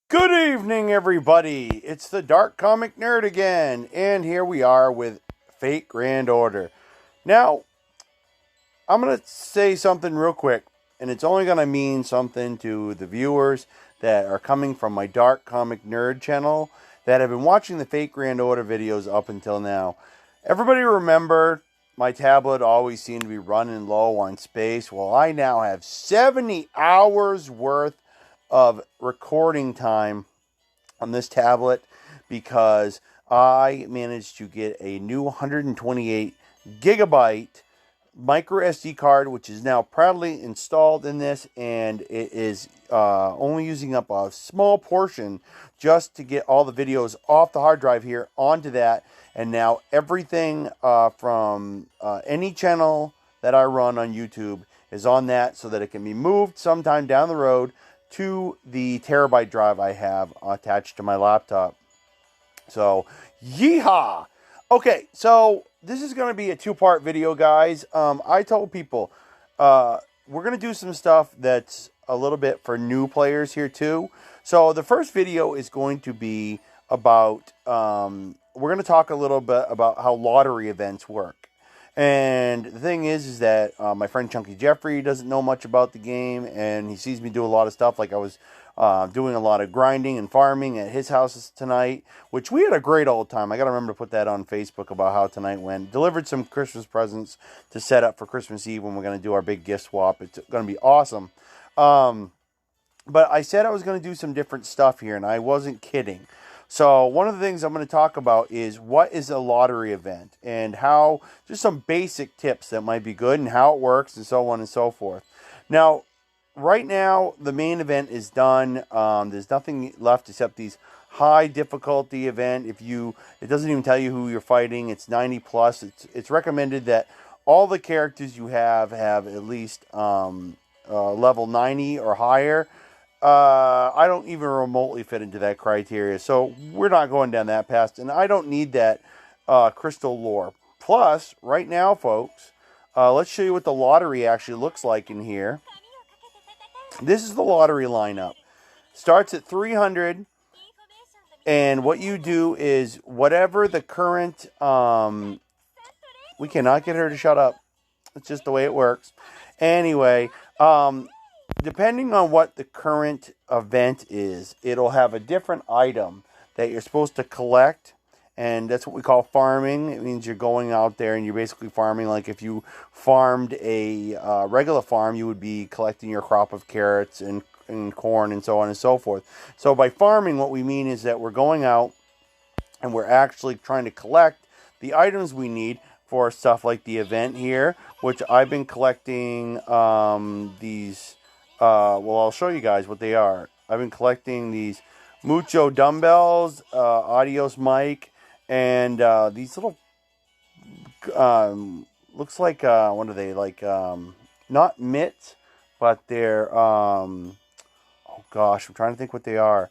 Good evening, everybody. It's the Dark Comic Nerd again, and here we are with Fate Grand Order. Now, I'm going to say something real quick, and it's only going to mean something to the viewers that are coming from my Dark Comic Nerd channel that have been watching the Fate Grand Order videos up until now. Everybody remember my tablet always seemed to be running low on space. Well, I now have 70 hours worth of recording time on this tablet because I managed to get a new 128 gigabyte micro SD card, which is now proudly installed in this, and it is only using up a small portion just to get all the videos off the hard drive here onto that. And now everything from any channel that I run on YouTube is on that, so that it can be moved sometime down the road to the terabyte drive I have attached to my laptop. So, yeehaw! Okay, so this is going to be a two-part video, guys. I told people we're going to do some stuff that's a little bit for new players here too. So the first video is going to be about, we're going to talk a little bit about how lottery events work. And the thing is that my friend Chunky Jeffrey doesn't know much about the game, and he sees me do a lot of stuff. Like I was doing a lot of grinding and farming at his house tonight, which we had a great old time. I got to remember to put that on Facebook about how tonight went. Delivered some Christmas presents to set up for Christmas Eve when we're going to do our big gift swap. It's going to be awesome. But I said I was going to do some different stuff here, and I wasn't kidding. So one of the things I'm going to talk about is what is a lottery event and how, just some basic tips that might be good and how it works and so on and so forth. Now, right now, the main event is done. There's nothing left except these high difficulty event. It doesn't even tell you who you're fighting. It's 90 plus. It's recommended that all the characters you have at least level 90 or higher. I don't even remotely fit into that criteria, so we're not going down that path, and I don't need that crystal lore. Plus, right now, folks, let's show you what the lottery actually looks like in here. This is the lottery lineup. Starts at 300, and what you do is whatever the current... we cannot get her to shut up. It's just the way it works. Anyway, depending on what the current event is, it'll have a different item that you're supposed to collect, and that's what we call farming. It means you're going out there and you're basically farming. Like if you farmed a regular farm, you would be collecting your crop of carrots and corn and so on and so forth. So by farming, what we mean is that we're going out and we're actually trying to collect the items we need for stuff like the event here, which I've been collecting these... well, I'll show you guys what they are. I've been collecting these Mucho dumbbells, Adios mic, and these little, looks like, what are they, like, not mitts, but they're, oh gosh, I'm trying to think what they are.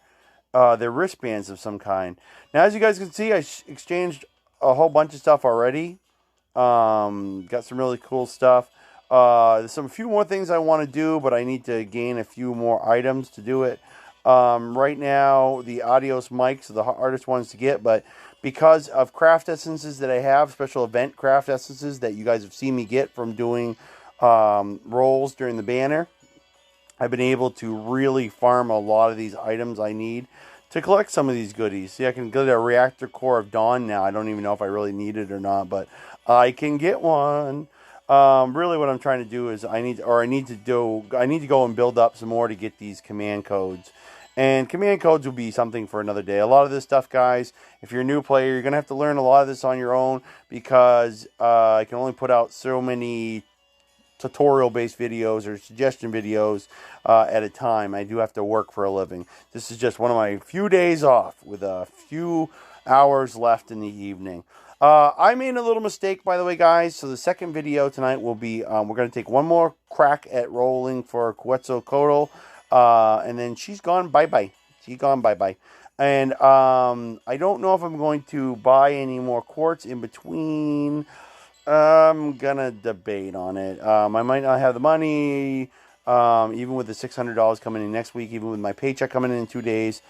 They're wristbands of some kind. Now, as you guys can see, I exchanged a whole bunch of stuff already. Got some really cool stuff. There's a few more things I want to do, but I need to gain a few more items to do it. Right now, the Adios mics are the hardest ones to get, but because of craft essences that I have, special event craft essences that you guys have seen me get from doing rolls during the banner, I've been able to really farm a lot of these items I need to collect some of these goodies. See, I can get a reactor core of Dawn now. I don't even know if I really need it or not, but I can get one. Really what I'm trying to do is I need to go and build up some more to get these command codes. And command codes will be something for another day. A lot of this stuff, guys, if you're a new player, you're going to have to learn a lot of this on your own because I can only put out so many tutorial-based videos or suggestion videos at a time. I do have to work for a living. This is just one of my few days off with a few hours left in the evening. I made a little mistake, by the way, guys. So the second video tonight will be, we're going to take one more crack at rolling for Quetzalcoatl. And then she's gone bye-bye. She's gone bye-bye. And I don't know if I'm going to buy any more quartz in between. I'm going to debate on it. I might not have the money. even with the $600 coming in next week, even with my paycheck coming in 2 days.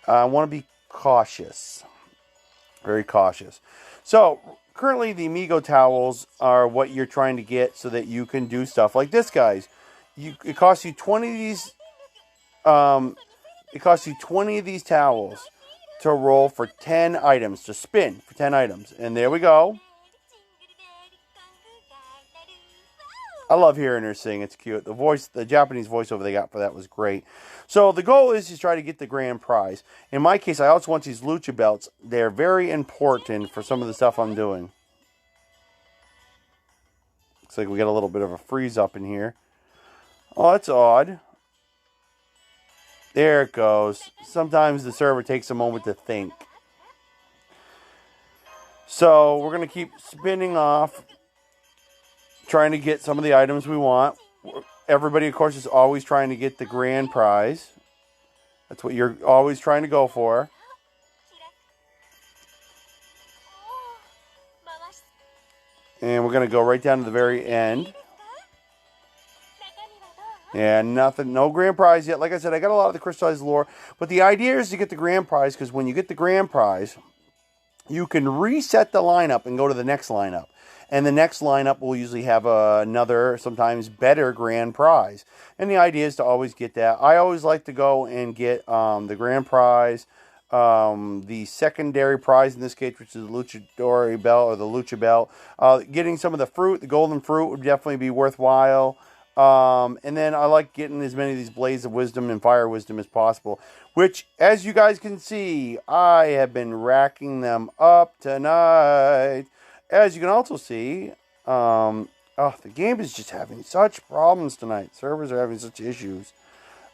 I want to be cautious. Very cautious. So, currently the Amigo towels are what you're trying to get so that you can do stuff like this, guys. It costs you 20 of these. It costs you 20 of these towels to roll for 10 items, to spin for 10 items. And there we go. I love hearing her sing. It's cute. The Japanese voiceover they got for that was great. So the goal is to try to get the grand prize. In my case, I also want these lucha belts. They're very important for some of the stuff I'm doing. Looks like we got a little bit of a freeze up in here. Oh, that's odd. There it goes. Sometimes the server takes a moment to think. So we're going to keep spinning off, trying to get some of the items we want. Everybody, of course, is always trying to get the grand prize. That's what you're always trying to go for. And we're going to go right down to the very end. Yeah, nothing, no grand prize yet. Like I said, I got a lot of the crystallized lore. But the idea is to get the grand prize, because when you get the grand prize, you can reset the lineup and go to the next lineup. And the next lineup will usually have another, sometimes better grand prize. And the idea is to always get that. I always like to go and get the grand prize, the secondary prize in this case, which is the luchador belt or the lucha belt. Getting some of the fruit, the golden fruit, would definitely be worthwhile. And then I like getting as many of these blades of wisdom and fire wisdom as possible, which, as you guys can see, I have been racking them up tonight. As you can also see, the game is just having such problems tonight. Servers are having such issues.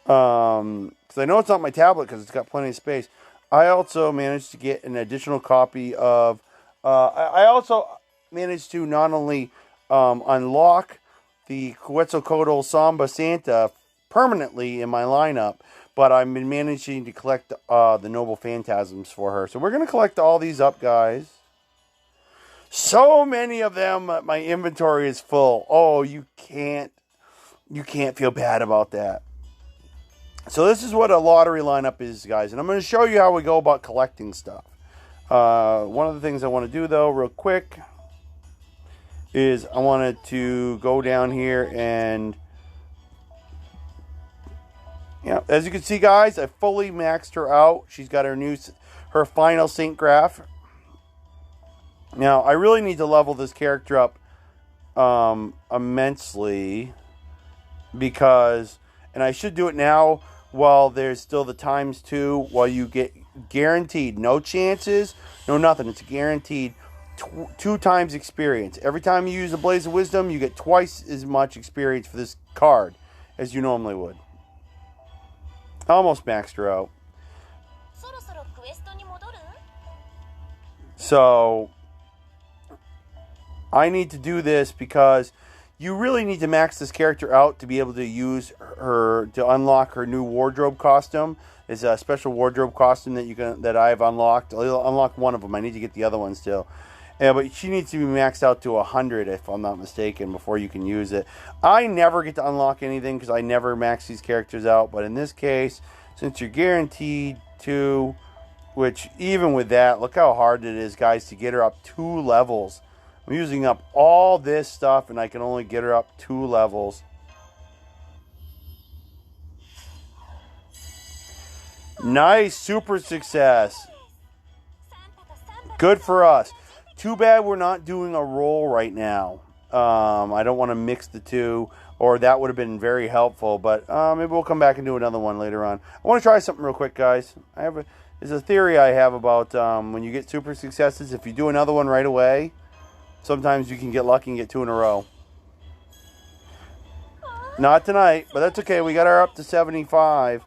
Because I know it's not my tablet because it's got plenty of space. I also managed to get an additional copy of... I also managed to not only unlock the Quetzalcoatl Samba Santa permanently in my lineup, but I've been managing to collect the Noble Phantasms for her. So we're going to collect all these up, guys. So many of them, my inventory is full. Oh, you can't feel bad about that. So this is what a lottery lineup is, guys. And I'm going to show you how we go about collecting stuff. One of the things I want to do, though, real quick, is I wanted to go down here and... Yeah, as you can see, guys, I fully maxed her out. She's got her final Saint Graph. Now, I really need to level this character up immensely because, and I should do it now while there's still the ×2, while you get guaranteed, no chances, no nothing. It's guaranteed 2 times experience. Every time you use a Blaze of Wisdom, you get twice as much experience for this card as you normally would. I almost maxed her out. So I need to do this because you really need to max this character out to be able to use her, to unlock her new wardrobe costume. It's a special wardrobe costume that I've unlocked. I'll unlock one of them. I need to get the other one still. But she needs to be maxed out to 100, if I'm not mistaken, before you can use it. I never get to unlock anything because I never max these characters out. But in this case, since you're guaranteed to, which even with that, look how hard it is, guys, to get her up 2 levels. I'm using up all this stuff, and I can only get her up 2 levels. Nice, super success. Good for us. Too bad we're not doing a roll right now. I don't want to mix the two, or that would have been very helpful, but maybe we'll come back and do another one later on. I want to try something real quick, guys. There's a theory I have about when you get super successes, if you do another one right away, sometimes you can get lucky and get 2 in a row. Not tonight, but that's okay. We got her up to 75.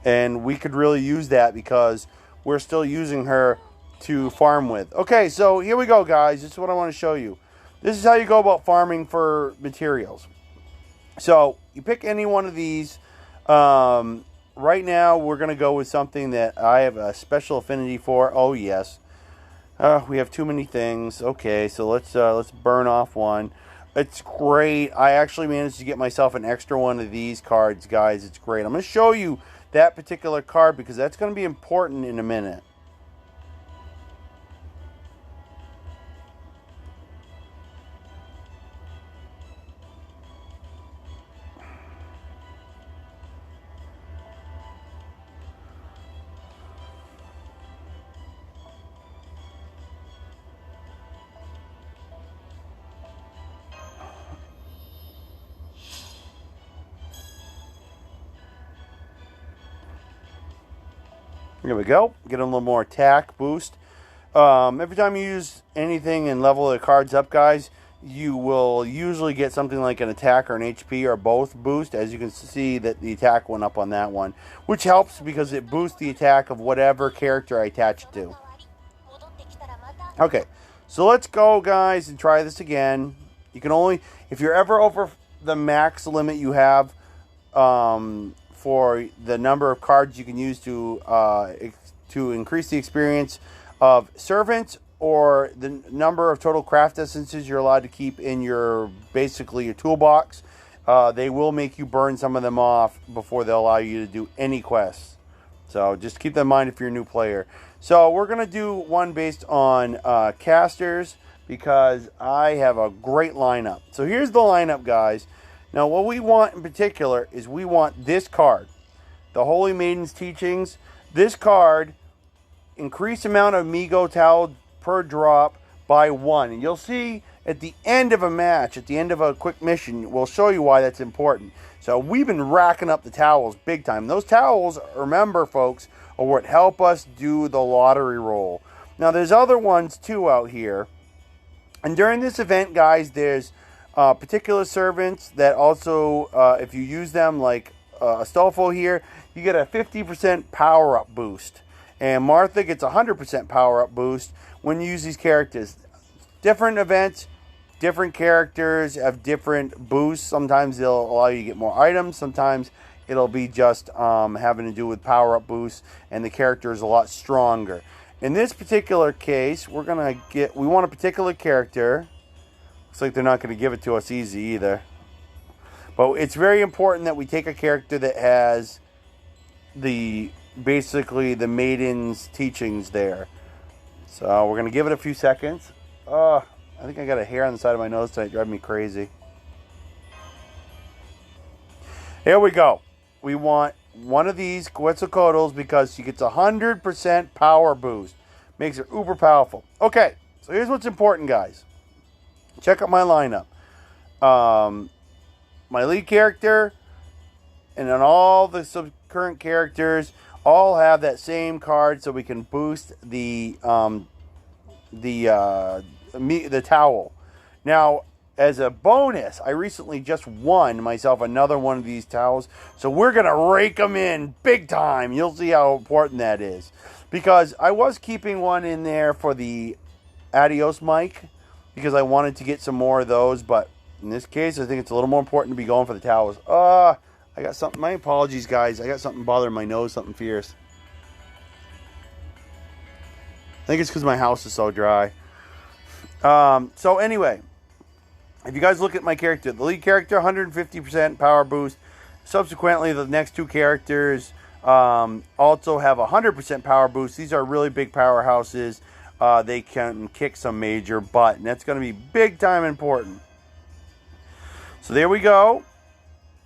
And we could really use that because we're still using her to farm with. Okay, so here we go, guys. This is what I want to show you. This is how you go about farming for materials. So you pick any one of these. Right now, we're going to go with something that I have a special affinity for. Oh, yes. We have too many things. Okay, so let's burn off one. It's great. I actually managed to get myself an extra one of these cards, guys. It's great. I'm going to show you that particular card because that's going to be important in a minute. Here we go. Get a little more attack boost. Every time you use anything and level the cards up, guys, you will usually get something like an attack or an HP or both boost. As you can see that the attack went up on that one, which helps because it boosts the attack of whatever character I attach it to. Okay, so let's go, guys, and try this again. You can only, if you're ever over the max limit you have, for the number of cards you can use to increase the experience of servants, or the number of total craft essences you're allowed to keep in your, basically your toolbox, they will make you burn some of them off before they'll allow you to do any quests. So just keep that in mind if you're a new player. So we're going to do one based on casters because I have a great lineup. So here's the lineup, guys. Now, what we want in particular is we want this card, the Holy Maiden's Teachings. This card, increase amount of Migo Towel per drop by 1. And you'll see at the end of a match, at the end of a quick mission, we'll show you why that's important. So we've been racking up the towels big time. Those towels, remember, folks, are what help us do the lottery roll. Now, there's other ones, too, out here. And during this event, guys, there's particular servants that also, if you use them, like Astolfo here, you get a 50% power-up boost. And Martha gets a 100% power-up boost when you use these characters. Different events, different characters have different boosts. Sometimes they'll allow you to get more items. Sometimes it'll be just having to do with power-up boosts, and the character is a lot stronger. In this particular case, we want a particular character. Looks like they're not going to give it to us easy either. But it's very important that we take a character that has basically the Maiden's Teachings there. So we're going to give it a few seconds. I think I got a hair on the side of my nose tonight, driving me crazy. Here we go. We want one of these Quetzalcoatl's because she gets a 100% power boost. Makes her uber powerful. Okay, so here's what's important, guys. Check out my lineup. My lead character and then all the current characters all have that same card, so we can boost the towel. Now, as a bonus, I recently just won myself another one of these towels, so we're gonna rake them in big time. You'll see how important that is, because I was keeping one in there for the Adios mic, because I wanted to get some more of those, but in this case, I think it's a little more important to be going for the towels. I got something, my apologies, guys. I got something bothering my nose, something fierce. I think it's because my house is so dry. So anyway, if you guys look at my character, the lead character, 150% power boost. Subsequently, the next two characters also have 100% power boost. These are really big powerhouses. They can kick some major butt, and that's going to be big time important. So there we go.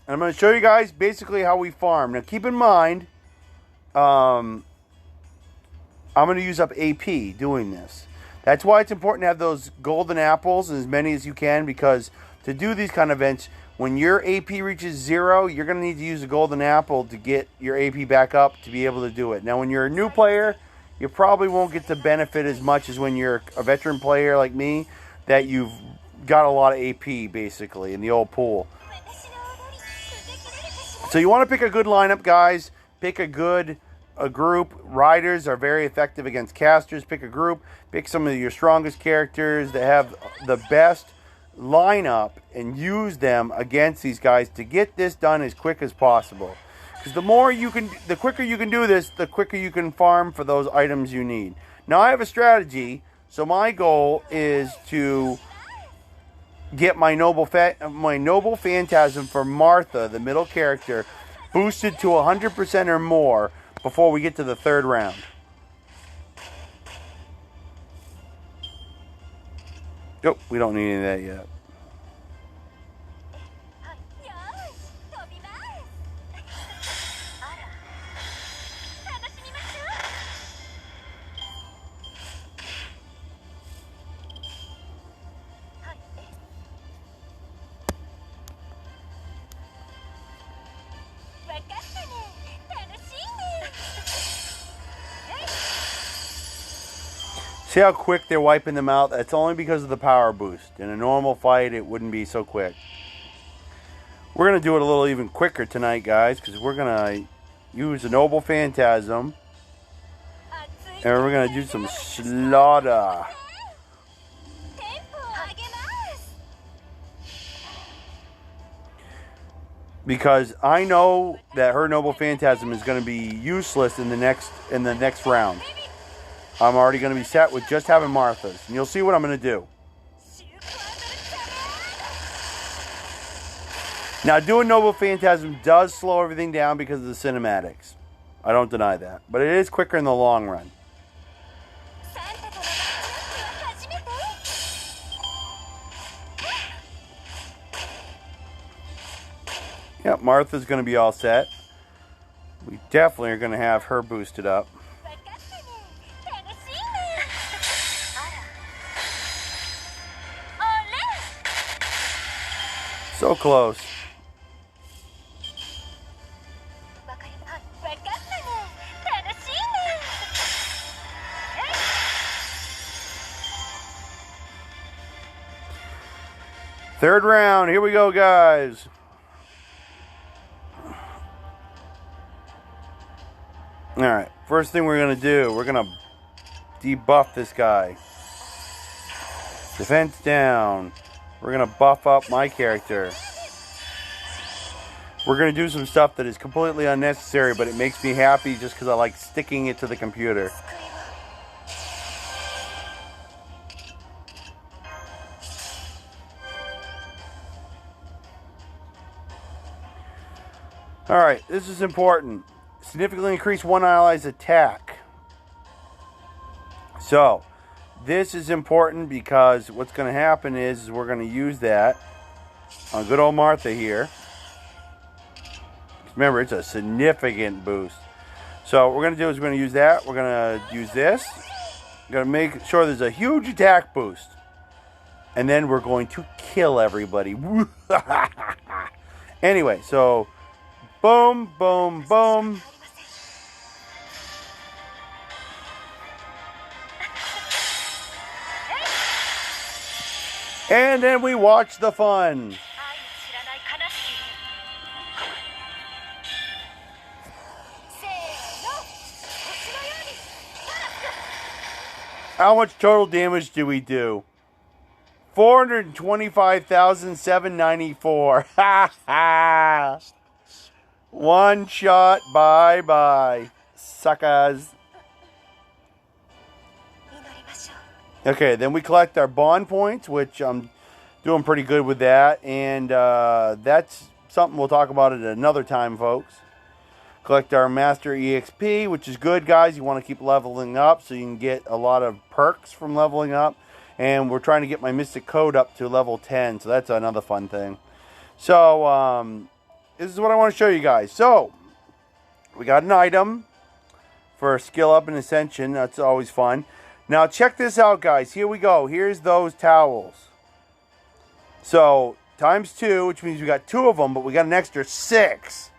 And I'm going to show you guys basically how we farm. Now keep in mind, I'm going to use up AP doing this. That's why it's important to have those golden apples, as many as you can, because to do these kind of events, when your AP reaches 0, you're going to need to use a golden apple to get your AP back up to be able to do it. Now when you're a new player, you probably won't get to benefit as much as when you're a veteran player like me, that you've got a lot of AP basically in the old pool. So you want to pick a good lineup, guys. Pick a group. Riders are very effective against casters. Pick a group. Pick some of your strongest characters that have the best lineup and use them against these guys to get this done as quick as possible. Because the quicker you can do this, the quicker you can farm for those items you need. Now I have a strategy. So my goal is to get my noble phantasm for Martha, the middle character, boosted to 100% or more before we get to the third round. Nope, we don't need any of that yet. See how quick they're wiping them out? That's only because of the power boost. In a normal fight, it wouldn't be so quick. We're going to do it a little even quicker tonight, guys, because we're going to use the Noble Phantasm. And we're going to do some slaughter. Because I know that her Noble Phantasm is going to be useless in the next round. I'm already going to be set with just having Martha's. And you'll see what I'm going to do. Now, doing Noble Phantasm does slow everything down because of the cinematics. I don't deny that. But it is quicker in the long run. Yep, Martha's going to be all set. We definitely are going to have her boosted up. So close. Third round. Here we go, guys. Alright. First thing we're going to do, we're going to debuff this guy. Defense down. We're going to buff up my character. We're going to do some stuff that is completely unnecessary, but it makes me happy just because I like sticking it to the computer. Alright, this is important. Significantly increase one ally's attack. So, this is important because what's going to happen is we're going to use that on good old Martha here. Remember, it's a significant boost. So what we're going to do is we're going to use that. We're going to use this. We're going to make sure there's a huge attack boost. And then we're going to kill everybody. Anyway, so boom, boom, boom. And then we watch the fun. How much total damage do we do? 425,794. Ha ha. One shot. Bye bye. Suckers. Okay, then we collect our bond points, which I'm doing pretty good with that. And that's something we'll talk about at another time, folks. Collect our Master EXP, which is good, guys. You want to keep leveling up so you can get a lot of perks from leveling up. And we're trying to get my Mystic Code up to level 10, so that's another fun thing. So, this is what I want to show you guys. So, we got an item for skill up and ascension. That's always fun. Now, check this out, guys. Here we go. Here's those towels. So, times 2, which means we got 2 of them, but we got an extra 6.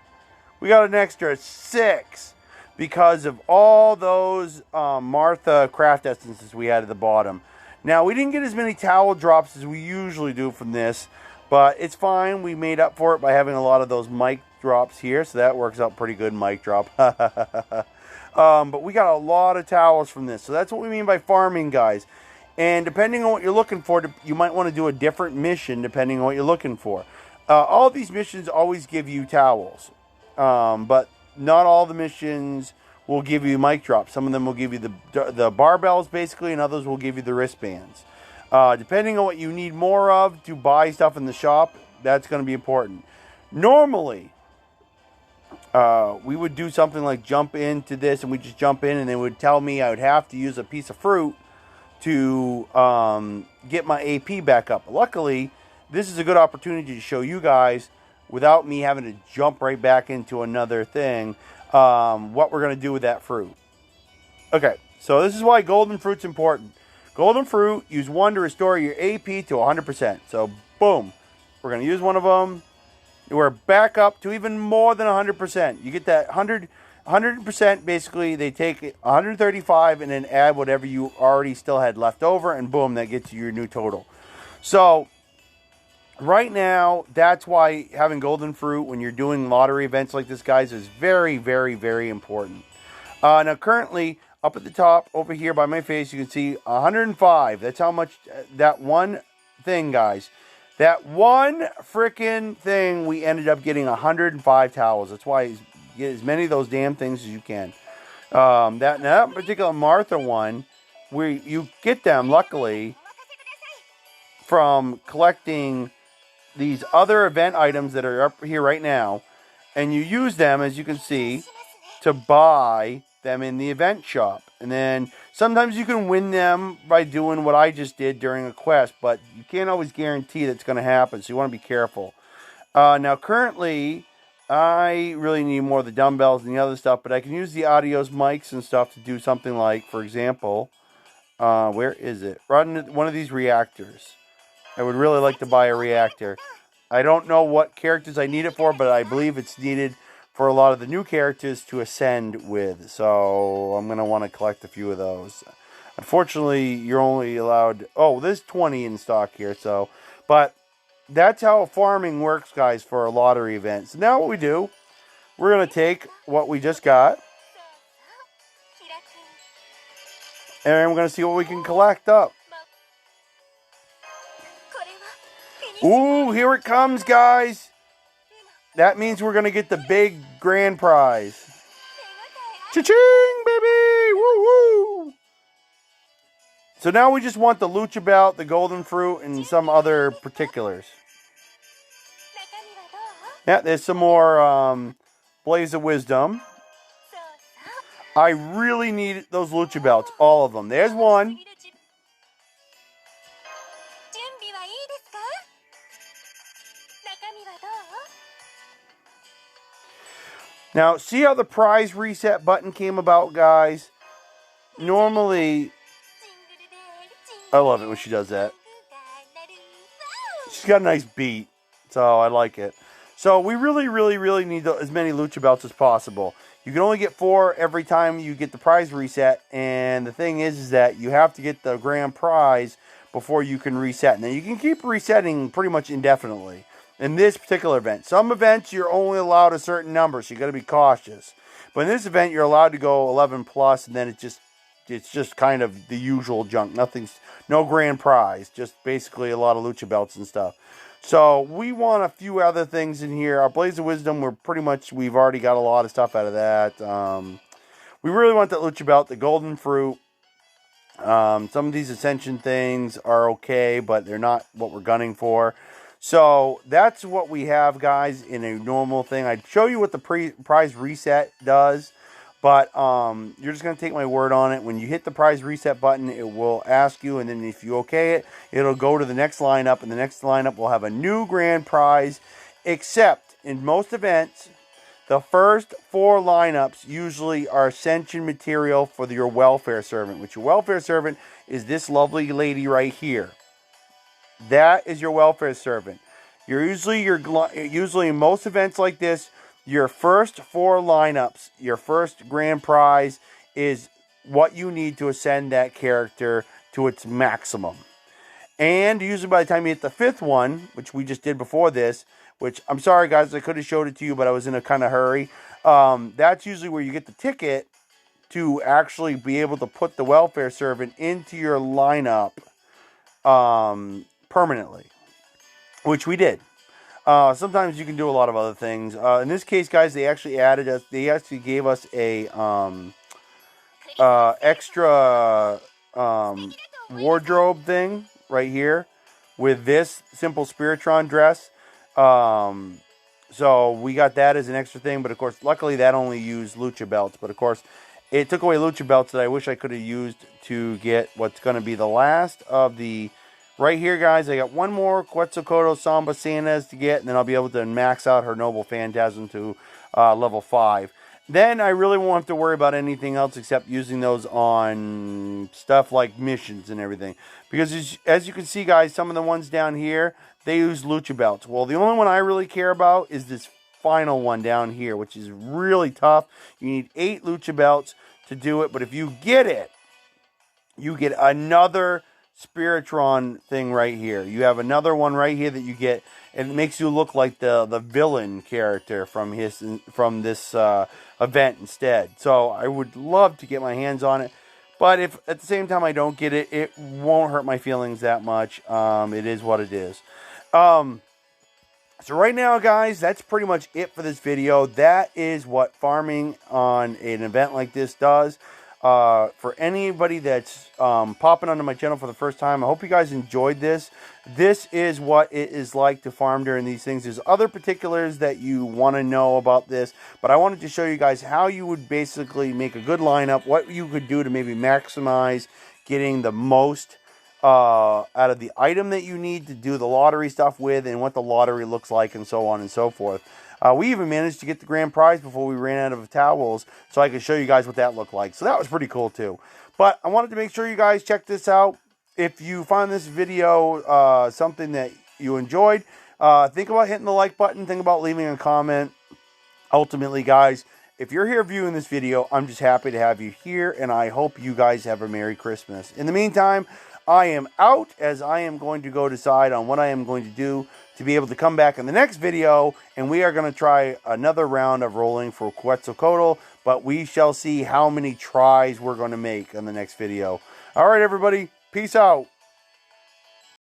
We got an extra 6 because of all those Martha craft essences we had at the bottom. Now, we didn't get as many towel drops as we usually do from this, but it's fine. We made up for it by having a lot of those mic drops here, so that works out pretty good, mic drop. But we got a lot of towels from this. So that's what we mean by farming, guys. And depending on what you're looking for, you might want to do a different mission depending on what you're looking for. All these missions always give you towels. But not all the missions will give you mic drops. Some of them will give you the barbells, basically, and others will give you the wristbands. Depending on what you need more of to buy stuff in the shop, that's going to be important. Normally, we would do something like jump into this, and we just jump in, and they would tell me I would have to use a piece of fruit to get my AP back up. Luckily, this is a good opportunity to show you guys, without me having to jump right back into another thing, what we're going to do with that fruit. Okay, so this is why golden fruit's important. Golden fruit, use 1 to restore your AP to 100%. So, boom. We're going to use one of them. We're back up to even more than 100%. You get that 100%, basically, they take 135 and then add whatever you already still had left over, and boom, that gets you your new total. So, right now, that's why having golden fruit when you're doing lottery events like this, guys, is very, very, very important. Now, currently, up at the top, over here by my face, you can see 105. That's how much that one thing, guys. That one freaking thing, we ended up getting 105 towels. That's why you get as many of those damn things as you can. That particular Martha one, where you get them, luckily, from collecting these other event items that are up here right now. And you use them, as you can see, to buy them in the event shop. And then sometimes you can win them by doing what I just did during a quest, but you can't always guarantee that's going to happen, so you want to be careful. Now currently, I really need more of the dumbbells and the other stuff, but I can use the audios, mics, and stuff to do something like, for example, where is it? Run one of these reactors. I would really like to buy a reactor. I don't know what characters I need it for, but I believe it's needed for a lot of the new characters to ascend with. So I'm going to want to collect a few of those. Unfortunately, you're only allowed... Oh, there's 20 in stock here. So, but that's how farming works, guys, for a lottery event. So now what we do, we're going to take what we just got, and we're going to see what we can collect up. Ooh, here it comes, guys. That means we're going to get the big grand prize. Cha-ching, baby! Woo-woo! So now we just want the lucha belt, the golden fruit, and some other particulars. Yeah, there's some more Blaze of Wisdom. I really need those lucha belts, all of them. There's one. Now, see how the prize reset button came about, guys? Normally, I love it when she does that. She's got a nice beat, so I like it. So we really, really, really need as many lucha belts as possible. You can only get 4 every time you get the prize reset, and the thing is that you have to get the grand prize before you can reset. Now, you can keep resetting pretty much indefinitely. In this particular event, some events you're only allowed a certain number, so you got to be cautious. But in this event, you're allowed to go 11 plus, and then it's just kind of the usual junk. No grand prize, just basically a lot of lucha belts and stuff. So we want a few other things in here. Our Blaze of Wisdom, we've already got a lot of stuff out of that. We really want that lucha belt, the golden fruit. Some of these ascension things are okay, but they're not what we're gunning for. So that's what we have, guys, in a normal thing. I'd show you what the prize reset does, but you're just going to take my word on it. When you hit the prize reset button, it will ask you, and then if you okay it, it'll go to the next lineup, and the next lineup will have a new grand prize, except in most events, the first 4 lineups usually are ascension material for your welfare servant, which your welfare servant is this lovely lady right here. That is your welfare servant. Usually in most events like this, your first 4 lineups, your first grand prize is what you need to ascend that character to its maximum. And usually by the time you hit the 5th one, which we just did before this, which I'm sorry guys, I could have showed it to you, but I was in a kind of hurry. That's usually where you get the ticket to actually be able to put the welfare servant into your lineup permanently, which we did. Sometimes you can do a lot of other things. In this case, guys, they actually gave us a extra wardrobe thing right here with this simple Spiritron dress. So we got that as an extra thing, but of course, luckily that only used Lucha belts. But of course, it took away Lucha belts that I wish I could have used to get what's going to be the last of the... Right here, guys, I got one more Quetzalcoatl Samba Santas to get, and then I'll be able to max out her Noble Phantasm to level 5. Then I really won't have to worry about anything else except using those on stuff like missions and everything. Because as you can see, guys, some of the ones down here, they use Lucha belts. Well, the only one I really care about is this final one down here, which is really tough. You need 8 Lucha belts to do it, but if you get it, you get another Spiritron thing right here. You have another one right here that you get, and it makes you look like the villain character from this event instead. So I would love to get my hands on it, but if at the same time I don't get it, it won't hurt my feelings that much. It is what it is. So right now, guys, that's pretty much it for this video. That is what farming on an event like this does. For anybody that's popping onto my channel for the first time, I hope you guys enjoyed this. This is what it is like to farm during these things. There's other particulars that you want to know about this, but I wanted to show you guys how you would basically make a good lineup, what you could do to maybe maximize getting the most out of the item that you need to do the lottery stuff with, and what the lottery looks like, and so on and so forth. We even managed to get the grand prize before we ran out of towels, so I could show you guys what that looked like. So that was pretty cool too. But I wanted to make sure you guys check this out. If you find this video something that you enjoyed, think about hitting the like button. Think about leaving a comment. Ultimately, guys, if you're here viewing this video, I'm just happy to have you here, and I hope you guys have a Merry Christmas. In the meantime, I am out, as I am going to go decide on what I am going to do to be able to come back in the next video, and we are going to try another round of rolling for Quetzalcoatl, but we shall see how many tries we're going to make in the next video. All right, everybody, peace out.